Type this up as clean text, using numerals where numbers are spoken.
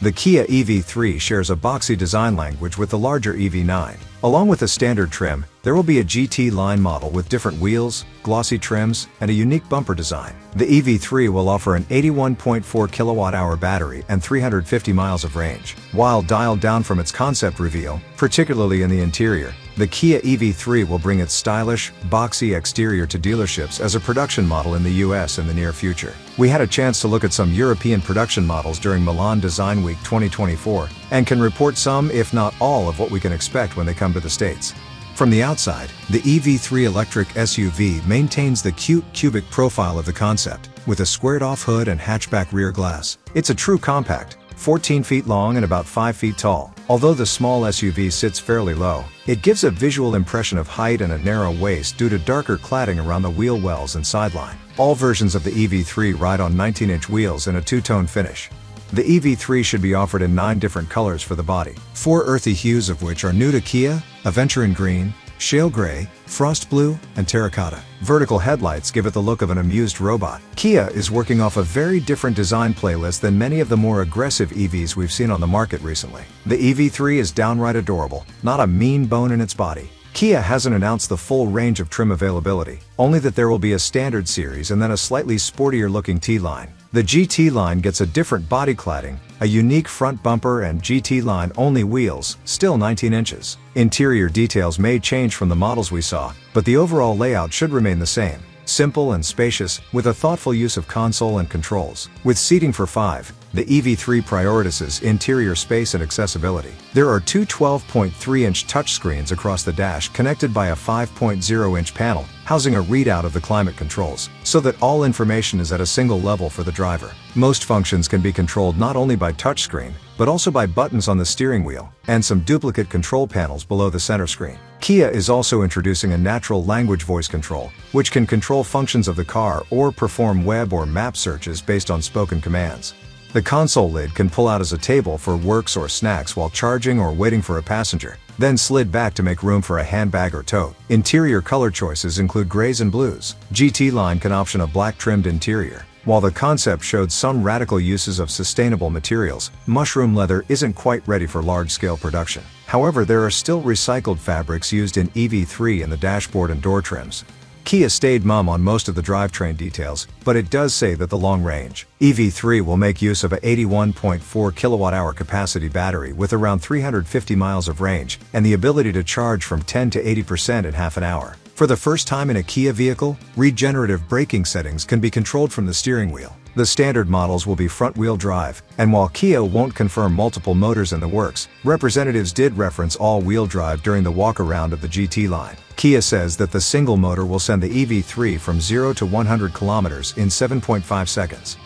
The Kia EV3 shares a boxy design language with the larger EV9. Along with a standard trim, there will be a GT line model with different wheels, glossy trims, and a unique bumper design. The EV3 will offer an 81.4 kilowatt-hour battery and 350 miles of range. While dialed down from its concept reveal, particularly in the interior, the Kia EV3 will bring its stylish, boxy exterior to dealerships as a production model in the US in the near future. We had a chance to look at some European production models during Milan Design Week 2024 and can report some, if not all, of what we can expect when they come to the States. From the outside, the EV3 electric SUV maintains the cute cubic profile of the concept, with a squared-off hood and hatchback rear glass. It's a true compact, 14 feet long and about 5 feet tall. Although the small SUV sits fairly low, it gives a visual impression of height and a narrow waist due to darker cladding around the wheel wells and sideline. All versions of the EV3 ride on 19-inch wheels in a two-tone finish. The EV3 should be offered in 9 different colors for the body, 4 earthy hues of which are new to Kia: aventurine green, shale gray, frost blue, and terracotta. Vertical headlights give it the look of an amused robot. Kia is working off a very different design playlist than many of the more aggressive EVs we've seen on the market recently. The EV3 is downright adorable, not a mean bone in its body. Kia hasn't announced the full range of trim availability, only that there will be a standard series and then a slightly sportier looking T-line. The GT line gets a different body cladding, a unique front bumper and GT line only wheels, still 19 inches. Interior details may change from the models we saw, but the overall layout should remain the same. Simple and spacious, with a thoughtful use of console and controls. With seating for 5, the EV3 prioritizes interior space and accessibility. There are two 12.3-inch touchscreens across the dash connected by a 5.0-inch panel, housing a readout of the climate controls, so that all information is at a single level for the driver. Most functions can be controlled not only by touchscreen, but also by buttons on the steering wheel, and some duplicate control panels below the center screen. Kia is also introducing a natural language voice control, which can control functions of the car or perform web or map searches based on spoken commands. The console lid can pull out as a table for works or snacks while charging or waiting for a passenger, then slid back to make room for a handbag or tote. Interior color choices include grays and blues. GT line can option a black trimmed interior. While the concept showed some radical uses of sustainable materials, mushroom leather isn't quite ready for large-scale production. However, there are still recycled fabrics used in EV3 in the dashboard and door trims. Kia stayed mum on most of the drivetrain details, but it does say that the long-range EV3 will make use of a 81.4 kilowatt-hour capacity battery with around 350 miles of range and the ability to charge from 10 to 80% in half an hour. For the first time in a Kia vehicle, regenerative braking settings can be controlled from the steering wheel. The standard models will be front-wheel drive, and while Kia won't confirm multiple motors in the works, representatives did reference all-wheel drive during the walk-around of the GT line. Kia says that the single motor will send the EV3 from 0 to 100 kilometers in 7.5 seconds.